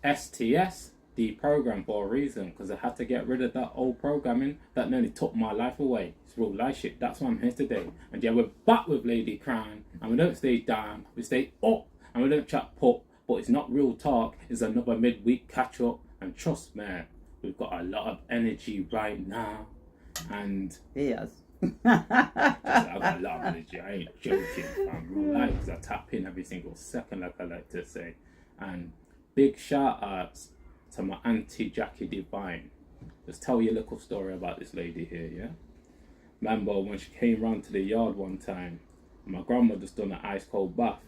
STS, deprogram for a reason, because I had to get rid of that old programming that nearly took my life away. It's real life shit. That's why I'm here today. And yeah, we're back with Lady Crown, and we don't stay down, we stay up, and we don't chat pop. But it's not real talk. It's another midweek catch up, and trust me, we've got a lot of energy right now, and Yes. I've got a lot of energy. I ain't joking. I'm real life, because I tap in every single second, like I like to say. And big shout outs to my auntie Jackie Divine. Just tell you a little story about this lady here, yeah? Remember when she came round to the yard one time, and my grandma just done an ice cold bath.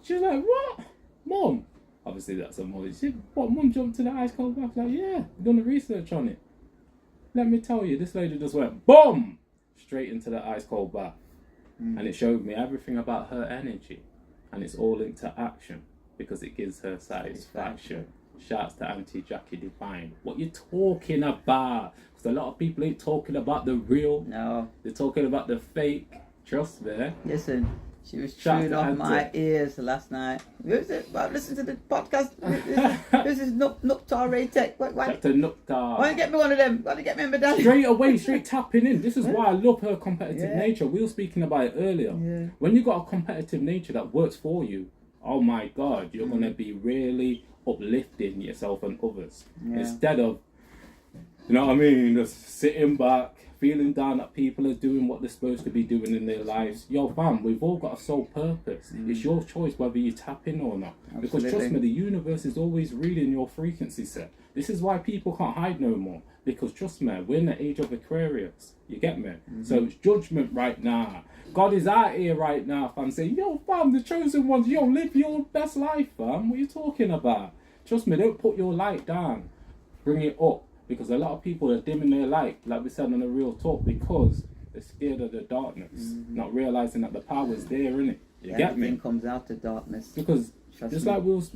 She was like, "What? Mum?" Obviously that's a mother. She said, "What, Mum jumped to the ice cold bath?" Like, "Yeah, done the research on it." Let me tell you, this lady just went boom straight into the ice cold bath. And it showed me everything about her energy, and it's all into action because it gives her satisfaction. Shouts to Auntie Jackie Divine. What you talking about? Because a lot of people ain't talking about the real. No. They're talking about the fake. Trust me. Listen, she was Shout chewing to off Auntie. my ears last night. Who's it? Well, listen to the podcast. This is Nuktar Ray Tech. Why Shout to Nukta. don't you get me one of them? Why don't you get me a medallion? Straight away, straight tapping in. This is why I love her competitive Yeah. nature. We were speaking about it earlier. Yeah. When you got a competitive nature that works for you, oh my God, you're gonna be really uplifting yourself and others. Yeah. Instead of, you know what I mean, just sitting back, feeling down that people are doing what they're supposed to be doing in their lives. Yo, fam, we've all got a sole purpose. It's your choice whether you tap in or not. Because trust me, the universe is always reading your frequency set. This is why people can't hide no more. Because trust me, we're in the age of Aquarius. You get me? So it's judgment right now. God is out here right now, fam, saying, "Yo, fam, the chosen ones, yo, live your best life, fam. What are you talking about?" Trust me, don't put your light down. Bring it up. Because a lot of people are dimming their light, like we said on the real talk, because they're scared of the darkness, not realizing that the power's there, innit? You get me? Everything comes out of darkness. Because Trust just me. like we was,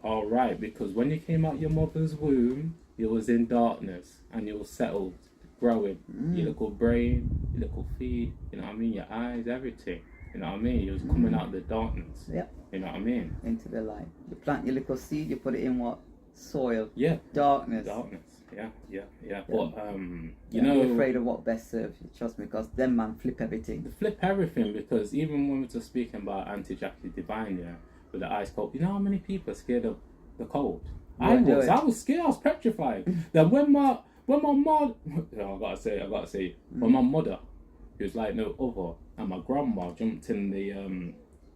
all right. Because when you came out your mother's womb, you was in darkness and you was settled, growing. Your little brain, your little feet, you know what I mean? Your eyes, everything. You know what I mean? You was coming out of the darkness. Yep. You know what I mean? Into the light. You plant your little seed, you put it in what? Soil. Yeah. Darkness. Darkness. Yeah. Yeah. But you Don't be know, afraid of what best serves you. Trust me, because them man flip everything. they flip everything, because even when we were just speaking about Auntie Jackie Divine, yeah, with the ice cold, you know how many people are scared of the cold? I was scared, I was petrified. Then when my mom, I gotta say, when my mother, who was like no other, and my grandma jumped in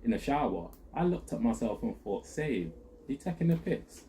the shower, I looked at myself and thought, "Save, you taking the piss?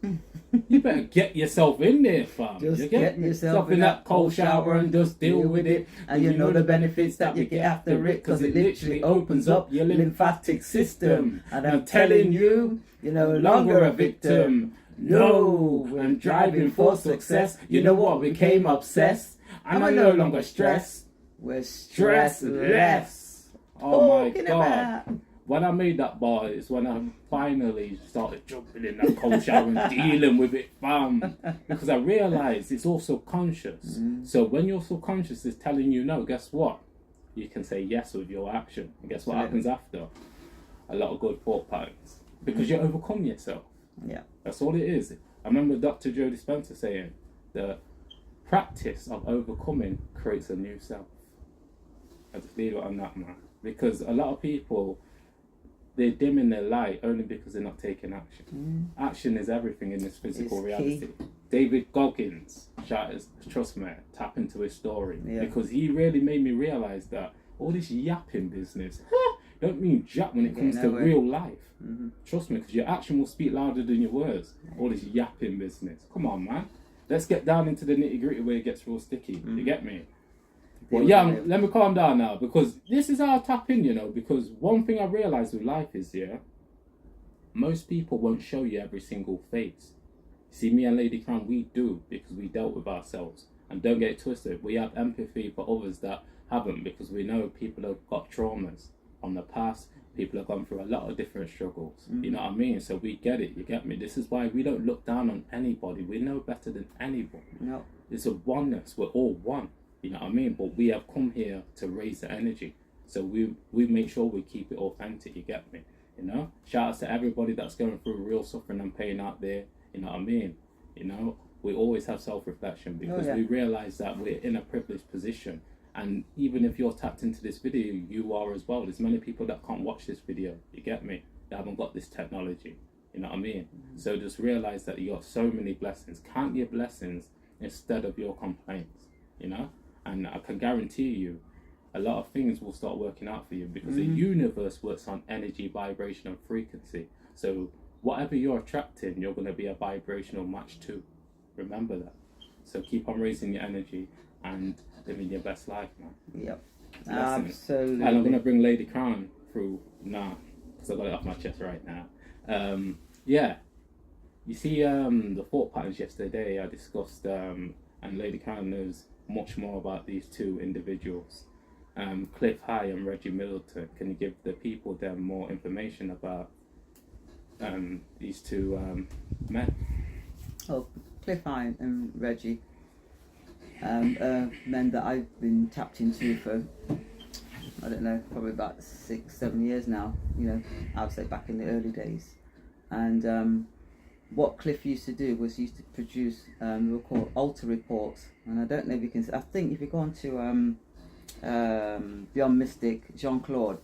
You better get yourself in there, fam. Just you get yourself in that cold shower and just deal with it. And you know the benefits that you get after it, because it literally opens up your lymphatic system. And I'm telling you, you're no longer a victim. No, I'm driving for success. You know what? We became obsessed. And I'm no longer stressed. We're stressless. Oh my Talking God. about. When I made that bar, it's when I finally started jumping in that cold shower and dealing with it, fam. Because I realised it's all subconscious. So when your subconscious is telling you no, guess what? You can say yes with your action. And guess what happens after? A lot of good thought patterns. Because you overcome yourself. Yeah. That's all it is. I remember Dr. Joe Dispenza saying the practice of overcoming creates a new self. I just leave it on that, man. Because a lot of people, they're dimming their light only because they're not taking action. Action is everything in this physical It's reality. key. David Goggins, trust me, tap into his story. Yeah. Because he really made me realise that all this yapping business don't mean jack when it comes to nowhere. real life. Trust me, because your action will speak louder than your words. All this yapping business. Come on, man. Let's get down into the nitty gritty where it gets real sticky. You get me? Well, yeah, let me calm down now, because this is how I tap in, you know, because one thing I realised with life is, yeah, most people won't show you every single face. See, me and Lady Crown, we do, because we dealt with ourselves. And don't get it twisted, we have empathy for others that haven't, because we know people have got traumas on the past. People have gone through a lot of different struggles. You know what I mean? So we get it, you get me? This is why we don't look down on anybody. We know better than anybody. No. It's a oneness, we're all one. You know what I mean? But we have come here to raise the energy. So we make sure we keep it authentic, you get me? You know? Shout out to everybody that's going through real suffering and pain out there. You know what I mean? You know, we always have self-reflection because yeah. we realize that we're in a privileged position. And even if you're tapped into this video, you are as well. There's many people that can't watch this video. You get me? They haven't got this technology. You know what I mean? So just realize that you got so many blessings. Count your blessings instead of your complaints. You know? And I can guarantee you, a lot of things will start working out for you because the universe works on energy, vibration, and frequency. So whatever you're attracting, you're going to be a vibrational match to. Remember that. So keep on raising your energy and living your best life, man. Yep. Blessings. Absolutely. And I'm going to bring Lady Crown through now because I got it off my chest right now. Yeah. You see the thought patterns yesterday I discussed, and Lady Crown knows much more about these two individuals. Cliff High and Reggie Middleton. Can you give the people there more information about these two men? Oh, Cliff High and Reggie, men that I've been tapped into for, I don't know, probably about 6-7 years now. You know, I would say back in the early days. And what Cliff used to do was used to produce they were called altar reports. And I don't know if you can. I think if you go on to Beyond Mystic, Jean-Claude,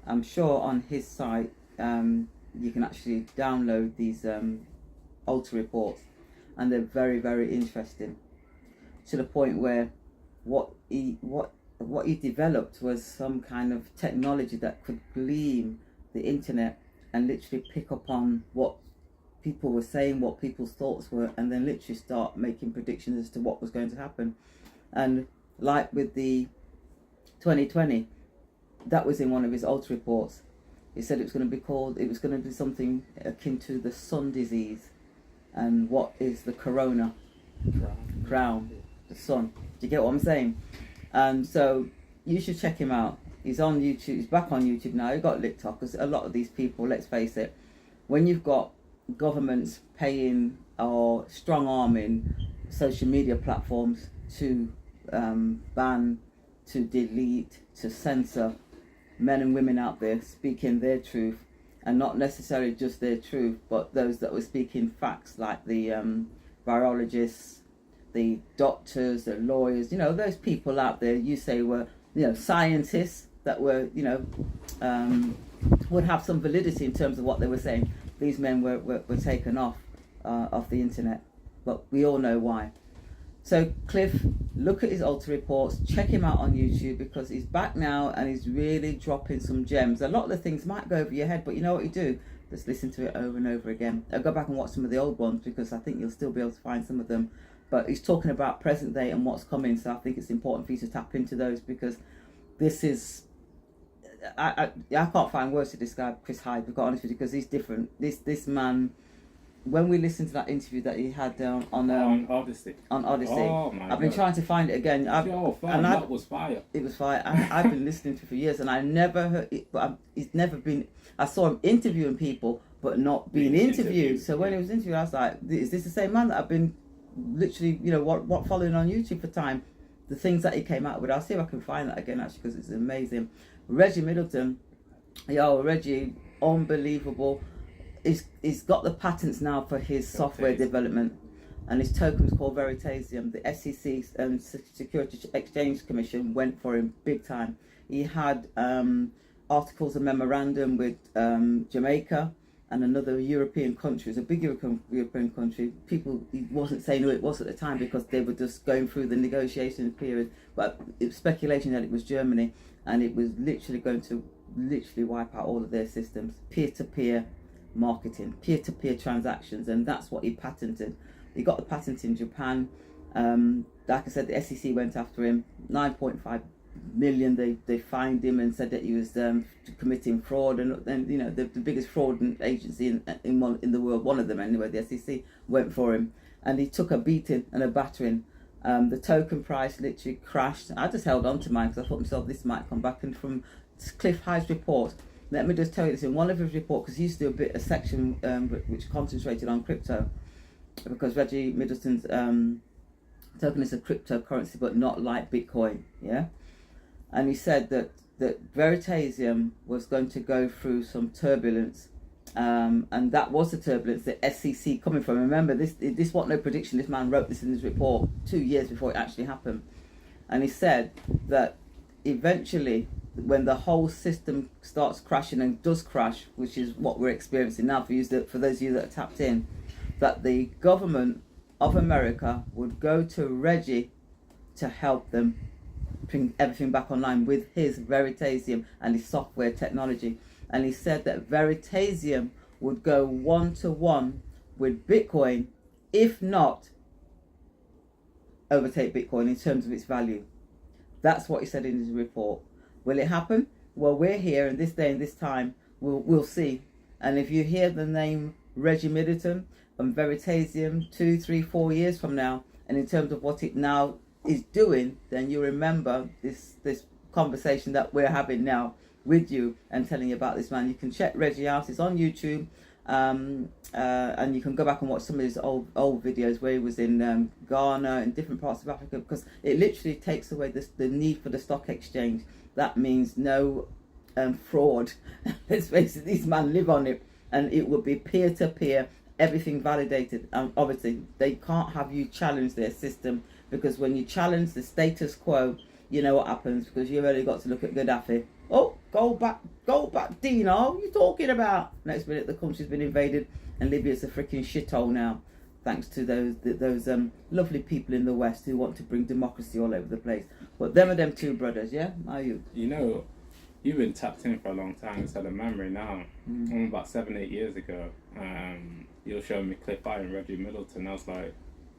I'm sure on his site you can actually download these altar reports, and they're very, very interesting, to the point where what he developed was some kind of technology that could gleam the internet and literally pick up on what people were saying, what people's thoughts were, and then literally start making predictions as to what was going to happen. And like with the 2020, that was in one of his altar reports. He said it was going to be something akin to the sun disease. And what is the corona? Crown. The sun. Do you get what I'm saying? So you should check him out. He's on YouTube. He's back on YouTube now. He got licked off because a lot of these people, let's face it, when you've got governments paying or strong arming social media platforms to ban, to delete, to censor men and women out there speaking their truth, and not necessarily just their truth, but those that were speaking facts, like the virologists, the doctors, the lawyers, you know, those people out there you say were, you know, scientists that were, you know, would have some validity in terms of what they were saying. These men were taken off the internet, but we all know why. So Cliff, look at his altar reports, check him out on YouTube, because he's back now and he's really dropping some gems. A lot of the things might go over your head, but you know what you do? Just listen to it over and over again. I'll go back and watch some of the old ones, because I think you'll still be able to find some of them. But he's talking about present day and what's coming, so I think it's important for you to tap into those, because this is... I can't find words to describe Chris Hyde, to be honest with you, because he's different. This man... When we listened to that interview that he had on Odyssey, oh, I've been trying to find it again. That was fire. It was fire. I've been listening to it for years, and I never heard it. But it's never been. I saw him interviewing people, but not being interviewed. So when he was interviewed, I was like, "Is this the same man that I've been literally, you know, what following on YouTube for time?" The things that he came out with. I'll see if I can find that again, actually, because it's amazing. Reggie Middleton, Reggie, unbelievable. He's got the patents now for his software development, and his token's called Veritasium. The SEC and Securities Exchange Commission went for him big time. He had articles of memorandum with Jamaica and another European country. It was a big European country. He wasn't saying who it was at the time because they were just going through the negotiation period, but it was speculation that it was Germany, and it was literally going to wipe out all of their systems, peer-to-peer marketing, peer-to-peer transactions, and that's what he patented. He got the patent in Japan. Like I said, the SEC went after him. 9.5 million. They fined him and said that he was committing fraud, and you know, the biggest fraud agency in the world, one of them anyway, the SEC, went for him, and he took a beating and a battering. The token price literally crashed. I just held on to mine because I thought to myself, this might come back. And from Cliff High's report, let me just tell you this, in one of his reports, because he used to do a section which concentrated on crypto, because Reggie Middleton's token is a cryptocurrency, but not like Bitcoin, yeah? And he said that Veritasium was going to go through some turbulence, And that was the turbulence the SEC coming from. Remember, this wasn't no prediction. This man wrote this in his report 2 years before it actually happened. And he said that eventually, when the whole system starts crashing and does crash, which is what we're experiencing now for those of you that are tapped in, that the government of America would go to Reggie to help them bring everything back online with his Veritasium and his software technology. And he said that Veritasium would go 1-to-1 with Bitcoin, if not overtake Bitcoin in terms of its value. That's what he said in his report. Will it happen? Well, we're here in this day and this time. We'll see. And if you hear the name Reggie Middleton and Veritasium 2, 3, 4 years from now, and in terms of what it now is doing, then you remember this conversation that we're having now with you and telling you about this man. You can check Reggie out. It's on YouTube. And you can go back and watch some of his old videos where he was in Ghana and different parts of Africa, because it literally takes away the need for the stock exchange. That means no fraud. Let's face it, these men live on it, and it will be peer-to-peer, everything validated. And obviously they can't have you challenge their system, because when you challenge the status quo, you know what happens, because you've only got to look at Gaddafi. Oh, go back, Dino. What are you talking about? Next minute, the country's been invaded, and Libya's a freaking shithole now, thanks to those lovely people in the West who want to bring democracy all over the place. But them are them two brothers, yeah? Are you? You know, you've been tapped in for a long time. It's had a memory now. About 7-8 years ago, you were showing me Cliff Eye and Reggie Middleton. I was like,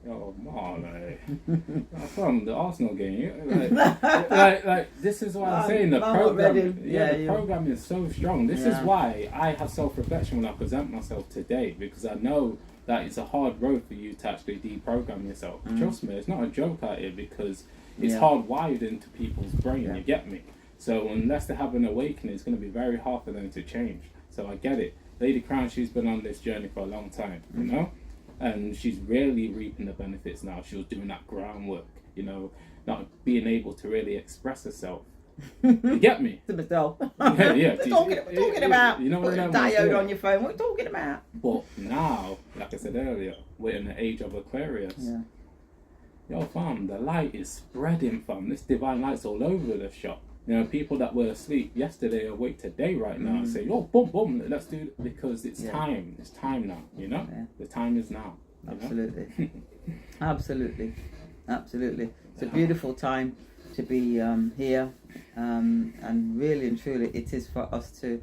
yo, man, like, from the Arsenal game, like this is what I'm saying. The program, the program is so strong. This is why I have self-reflection when I present myself today, because I know that it's a hard road for you to actually deprogram yourself. Trust me, it's not a joke out here, because it's hardwired into people's brain. You get me? So unless they have an awakening, it's going to be very hard for them to change. So I get it. Lady Crown, she's been on this journey for a long time, you know? And she's really reaping the benefits now. She was doing that groundwork, you know, not being able to really express herself. You get me? To myself. Yeah. We're talking about. You know what I mean? Diode on your phone. What are you talking about? But now, like I said earlier, we're in the age of Aquarius. Yeah. Yo, fam, the light is spreading, fam. This divine light's all over the shop. You know, people that were asleep yesterday are awake today right now and say, oh, boom, let's do it, because it's time. It's time now, you know? Yeah. The time is now. Absolutely. Absolutely. It's a beautiful time to be here. And really and truly, it is for us to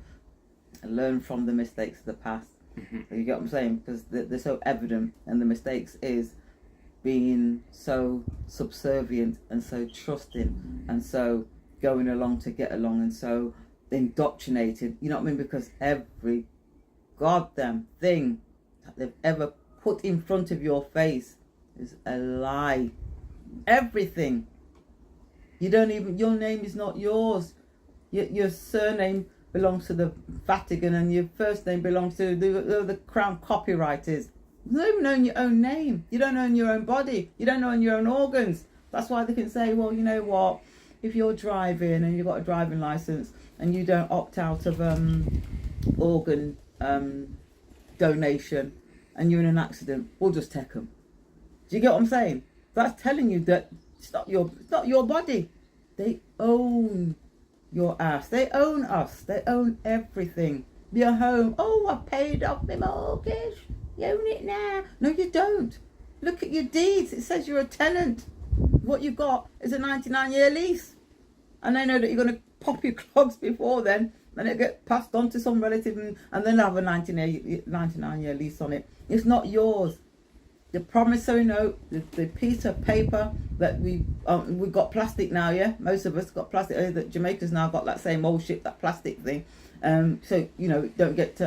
learn from the mistakes of the past. You get what I'm saying? Because they're so evident, and the mistakes is being so subservient and so trusting and so going along to get along and so indoctrinated, you know what I mean? Because every goddamn thing that they've ever put in front of your face is a lie. Everything. You don't even, your name is not yours. Your surname belongs to the Vatican, and your first name belongs to the crown copywriters. You don't even own your own name. You don't own your own body. You don't own your own organs. That's why they can say, well, you know what? If you're driving and you've got a driving license and you don't opt out of organ donation and you're in an accident, we'll just take them. Do you get what I'm saying? That's telling you that it's not your body. They own your ass. They own us. They own everything. Your home. Oh, I paid off my mortgage. You own it now. No, you don't. Look at your deeds. It says you're a tenant. What you got is a 99-year lease. And they know that you're going to pop your clogs before then. Then it'll get passed on to some relative, and then have a 99-year lease on it. It's not yours. The promissory note, the piece of paper that we've got plastic now, yeah? Most of us got plastic. The Jamaicans now got that same old shit, that plastic thing. So, you know, don't get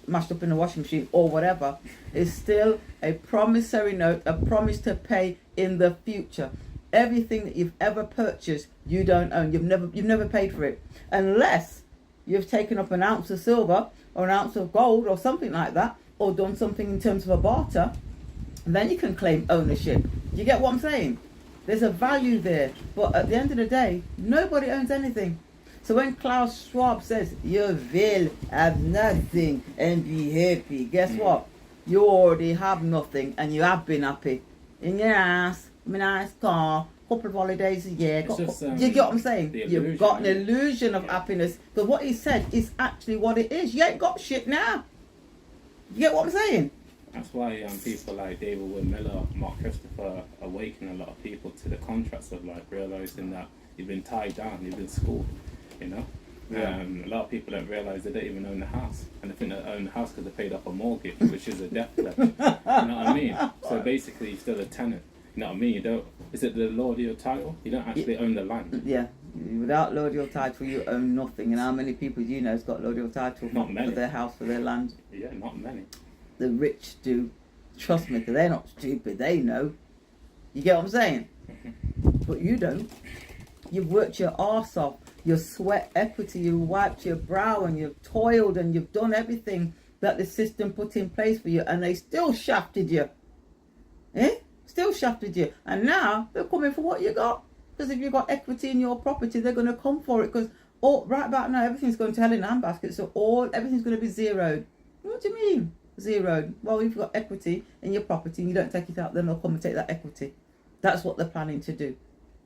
mashed up in the washing machine or whatever. It's still a promissory note, a promise to pay in the future. Everything that you've ever purchased, you don't own. You've never paid for it, unless you've taken up an ounce of silver or an ounce of gold or something like that, or done something in terms of a barter. And then you can claim ownership. You get what I'm saying? There's a value there, but at the end of the day, nobody owns anything. So when Klaus Schwab says you will have nothing and be happy, guess what? You already have nothing and you have been happy. In your ass, in a nice car, couple of holidays a year. You get what I'm saying? You've got an illusion of happiness. Because what he said is actually what it is. You ain't got shit now. You get what I'm saying? That's why people like David Wood Miller, Mark Christopher awaken a lot of people to the contracts of life, realizing that you've been tied down, you've been schooled, you know. Yeah. A lot of people don't realize they don't even own the house, and they think they own the house because they paid off a mortgage, which is a debt pledge. You know what I mean? So basically, you're still a tenant. You know what I mean? You don't. Is it the law of your title? You don't actually own the land. Yeah. Without Lord your title, you own nothing. And how many people do you know has got Lord your title Not many. for their house, for their land? Yeah, not many. The rich do. Trust me, because they're not stupid. They know. You get what I'm saying? But you don't. You've worked your arse off. Your sweat equity. You wiped your brow and you've toiled and you've done everything that the system put in place for you. And they still shafted you. Still shafted you. And now they're coming for what you got. Because if you've got equity in your property, they're going to come for it. Because right about now, everything's going to hell in a handbasket. So everything's going to be zeroed. What do you mean? Zeroed. Well, if you've got equity in your property and you don't take it out, then they'll come and take that equity. That's what they're planning to do.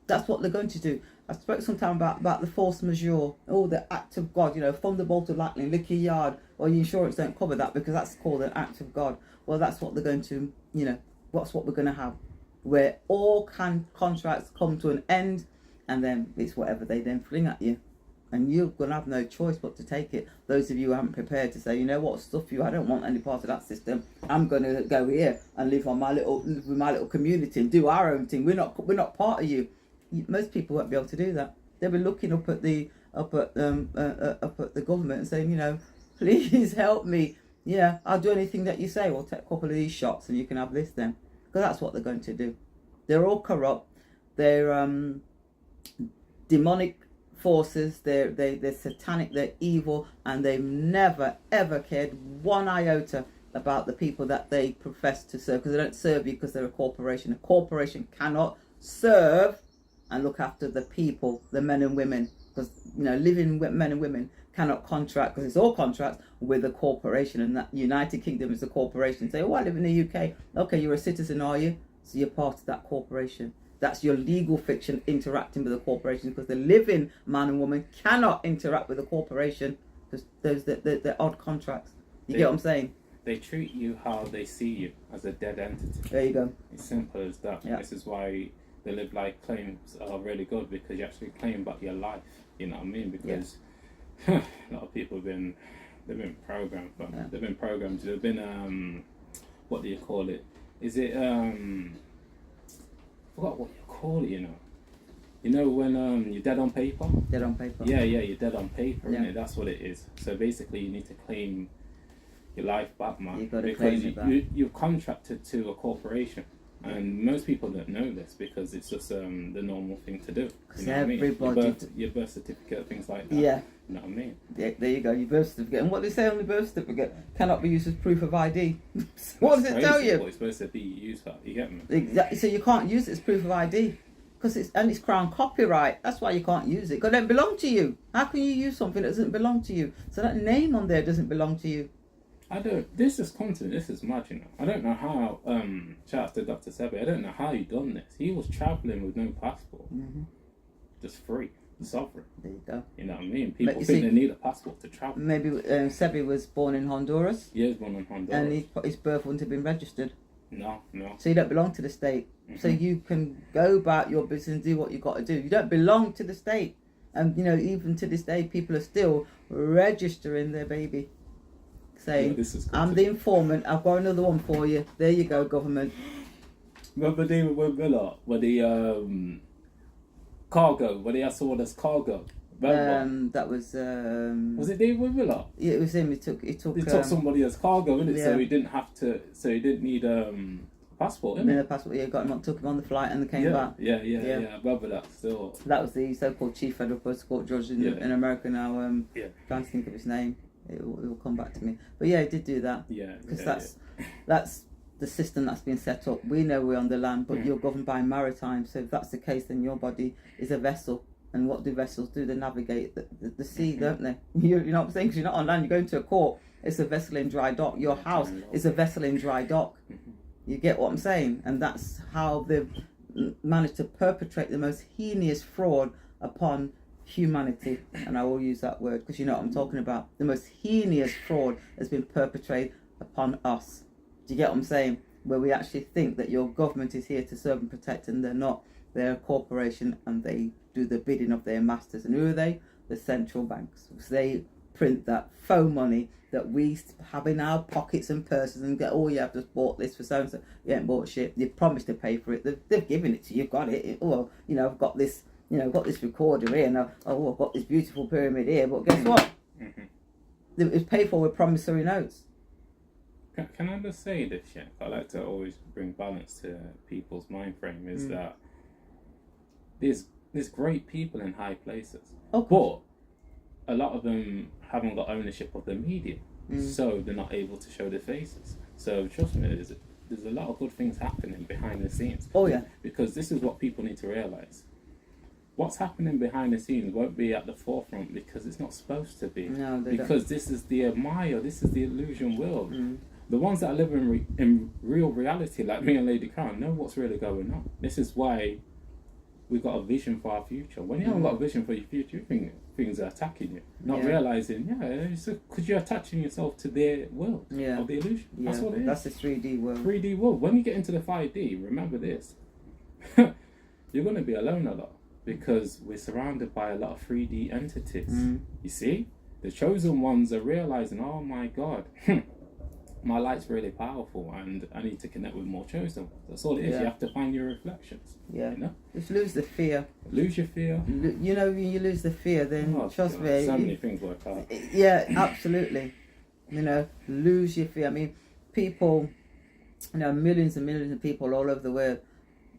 That's what they're going to do. I spoke sometime about the force majeure, the act of God, thunderbolt of lightning, lick your yard, or your insurance don't cover that because that's called an act of God. Well, that's what they're going to, that's what we're going to have, where all contracts come to an end, and then it's whatever they then fling at you. And you're going to have no choice but to take it. Those of you who haven't prepared to say, you know what, stuff you, I don't want any part of that system. I'm going to go here and live with my little community and do our own thing. We're not part of you. Most people won't be able to do that. They'll be looking up at the government and saying, please help me. Yeah, I'll do anything that you say. We'll take a couple of these shots and you can have this then. Because that's what they're going to do. They're all corrupt. They're demonic forces. They're satanic. They're evil, and they've never ever cared one iota about the people that they profess to serve. Because they don't serve you because they're a corporation. A corporation cannot serve and look after the people, the men and women, because living men and women cannot contract, because it's all contracts with a corporation, and that United Kingdom is a corporation. Say, I live in the UK. Okay, you're a citizen, are you? So you're part of that corporation. That's your legal fiction interacting with a corporation, because the living man and woman cannot interact with a corporation, because they're odd contracts. You get what I'm saying? They treat you how they see you, as a dead entity. There you go. It's simple as that. Yeah. This is why the live life claims are really good, because you actually claim about your life. You know what I mean? Because a lot of people they've been programmed. They've been programmed. They've been what do you call it? Is it forgot what you call it? When you're dead on paper. Dead on paper. Yeah, you're dead on paper, isn't it? That's what it is. So basically, you need to claim your life back, man. You've got to because claim it back. You're contracted to a corporation. And most people don't know this because it's just the normal thing to do. You know everybody... what I mean? Your birth certificate, things like that. Yeah. You know what I mean? Yeah, there you go, your birth certificate. And what they say on the birth certificate cannot be used as proof of ID. What does it tell you? What it's supposed to be used for. You get me? Exactly. So you can't use it as proof of ID. Because it's crown copyright. That's why you can't use it. Because it don't belong to you. How can you use something that doesn't belong to you? So that name on there doesn't belong to you. This is content, this is mad, I don't know how, shout out to Dr. Sebi, I don't know how he done this. He was travelling with no passport. Just free, sovereign. There you go. You know what I mean? People think they need a passport to travel. Maybe Sebi was born in Honduras. Yeah, he was born in Honduras. And his birth wouldn't have been registered. No. So you don't belong to the state. So you can go about your business and do what you got to do. You don't belong to the state. And, even to this day, people are still registering their baby. Saying, I'm the informant, I've got another one for you. There you go, government. Remember David Miller when the cargo, when he saw this cargo? Remember? That was was it David Miller? Yeah, it was him. He took somebody as cargo, innit? Yeah. So he didn't need passport, innit? Yeah, passport, yeah, got him on, took him on the flight and they came back. Yeah. I remember that still. That was the so-called chief federal court judge in America now. Trying to think of his name. It will come back to me. But yeah, he did do that. Yeah. Because that's the system that's been set up. We know we're on the land, but you're governed by maritime. So if that's the case, then your body is a vessel. And what do vessels do? They navigate the sea, don't they? You know what I'm saying? Because you're not on land, you go into a port, it's a vessel in dry dock. Your house is a vessel in dry dock. You get what I'm saying? And that's how they've managed to perpetrate the most heinous fraud upon humanity. And I will use that word because you know what I'm talking about. The most heinous fraud has been perpetrated upon us. Do you get what I'm saying? Where we actually think that your government is here to serve and protect, and they're not. They're a corporation and they do the bidding of their masters. And who are they? The central banks. Because they print that faux money that we have in our pockets and purses and get, oh, you have just bought this for so-and-so. You ain't bought shit. You promised to pay for it. They've given it to you. You've got it. Oh, you know, I've got this, you know, I've got this recorder here. And oh, I've got this beautiful pyramid here. But guess what? It was paid for with promissory notes. Can I just say this, yeah? I like to always bring balance to people's mind frame, is that there's great people in high places. But a lot of them haven't got ownership of the media, so they're not able to show their faces. So trust me, there's a lot of good things happening behind the scenes. Oh yeah. Because this is what people need to realise. What's happening behind the scenes won't be at the forefront because it's not supposed to be. No, because this is the Maya, this is the illusion world. The ones that live in real reality, like me and Lady Crown, know what's really going on. This is why we've got a vision for our future. When you haven't got a vision for your future, you think things are attacking you. Not realising, because you're attaching yourself to their world of the illusion. That's what it is. That's the 3D world. 3D world. When you get into the 5D, remember this. You're going to be alone a lot because we're surrounded by a lot of 3D entities. You see? The chosen ones are realising, oh my God, my light's really powerful and I need to connect with more chosen ones. That's all it is. You have to find your reflections. Yeah. You know? Just lose the fear. Lose your fear. You know, when you lose the fear, then trust me. So many things work out. Yeah, absolutely. You know, lose your fear. I mean, people, you know, millions and millions of people all over the world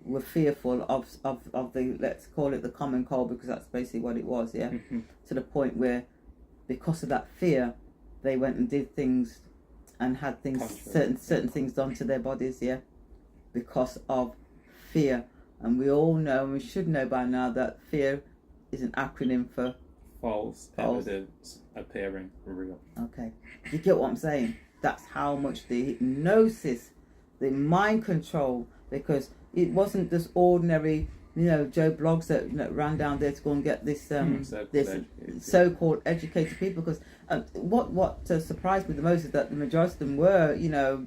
were fearful of the, let's call it the common cold, because that's basically what it was, to the point where, because of that fear, they went and did things and had things, certain things done to their bodies, because of fear. And we all know, and we should know by now, that fear is an acronym for false evidence appearing real. Okay, you get what I'm saying? That's how much the hypnosis, the mind control, because it wasn't just ordinary, you know, Joe Blogs that ran down there to go and get this so-called educated people. Because what surprised me the most is that the majority of them were, you know,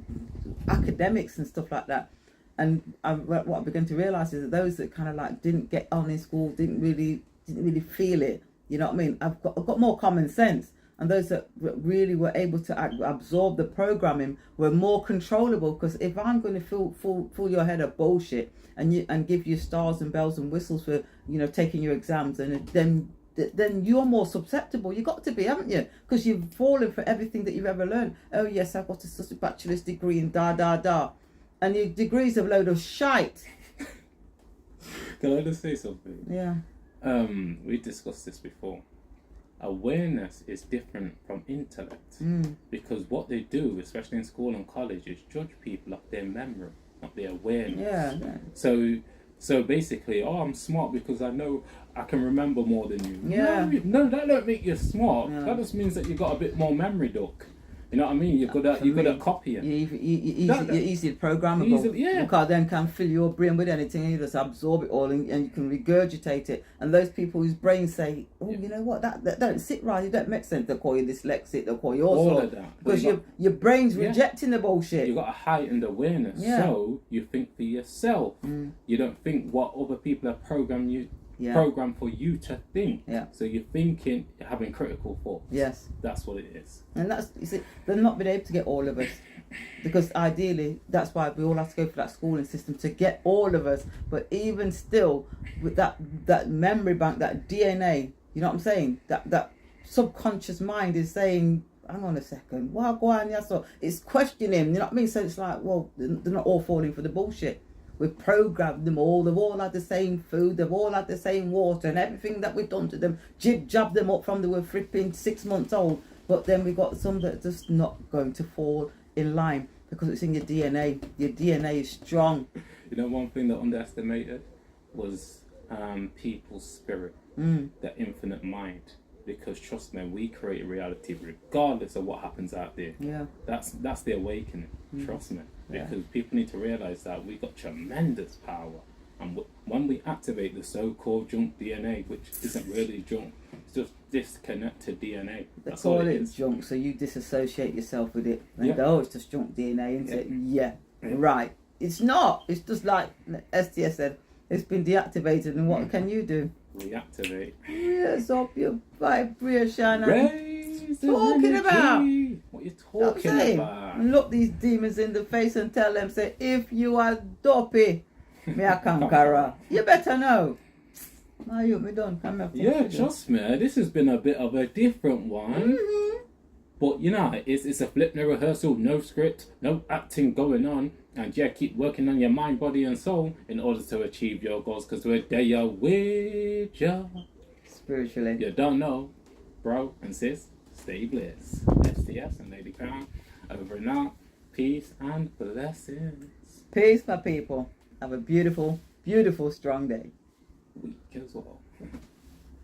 academics and stuff like that. And what I began to realise is that those that kind of like didn't get on in school, didn't really feel it. You know what I mean? I've got more common sense. And those that really were able to absorb the programming were more controllable. Because if I'm going to fill your head of bullshit and give you stars and bells and whistles for, you know, taking your exams, and then you're more susceptible. You got to be, haven't you? Because you've fallen for everything that you've ever learned. Oh yes, I've got a bachelor's degree in da. And your degree's a load of shite. Can I just say something? Yeah. We discussed this before. Awareness is different from intellect, because what they do, especially in school and college, is judge people off their memory, not their awareness. Yeah. So basically, I'm smart because I know I can remember more than you. Yeah. No, that don't make you smart. Yeah. That just means that you got a bit more memory duck. You know what I mean? You're good at copying. You're easy programmable. Because then can fill your brain with anything and you just absorb it all and you can regurgitate it. And those people whose brains say, you know what, that don't sit right, it don't make sense. They'll call you dyslexic, they'll call you all of that. Because your brain's rejecting the bullshit. You've got a heightened awareness. Yeah. So you think for yourself. You don't think what other people have programmed you. Program for you to think. So you're thinking, you're having critical thoughts. Yes. That's what it is. And that's, you see, they're not been able to get all of us. Because ideally, that's why we all have to go for that schooling system to get all of us. But even still, with that memory bank, that DNA, you know what I'm saying? That subconscious mind is saying, hang on a second, why go on? So it's questioning, you know what I mean? So it's like, well, they're not all falling for the bullshit. We've programmed them all. They've all had the same food. They've all had the same water, and everything that we've done to them, jab them up from they were flipping 6 months old. But then we got some that are just not going to fall in line because it's in your DNA. Your DNA is strong. You know, one thing that underestimated was people's spirit, Mm. their infinite mind. Because trust me, we create reality regardless of what happens out there. Yeah. That's the awakening. Trust me, Yeah. because people need to realize that we got tremendous power, and when we activate the so-called junk DNA, which isn't really junk, it's just disconnected DNA. They That's call all it it is. junk, so you disassociate yourself with it. And Yeah. go, oh, it's just junk DNA, isn't it? Yeah. Yeah. Right. It's not. It's just like STS said, it's been deactivated, and what can you do? Reactivate. Raise up your vibration. Raise the talking energy. about? What you You know what I'm talking saying? about? And look these demons in the face and tell them, say, if you are dopey, me a conqueror. You better know. Now you me done. Come here. Yeah, trust me, this has been a bit of a different one. Mm-hmm. But you know, it's a flip, no rehearsal, no script, no acting going on. And yeah, keep working on your mind, body and soul in order to achieve your goals. Because we're there with you. Spiritually. You don't know, bro and sis, stay blessed. STS and Lady Crown, over and out. Peace and blessings. Peace, my people. Have a beautiful, beautiful, strong day. Week as well.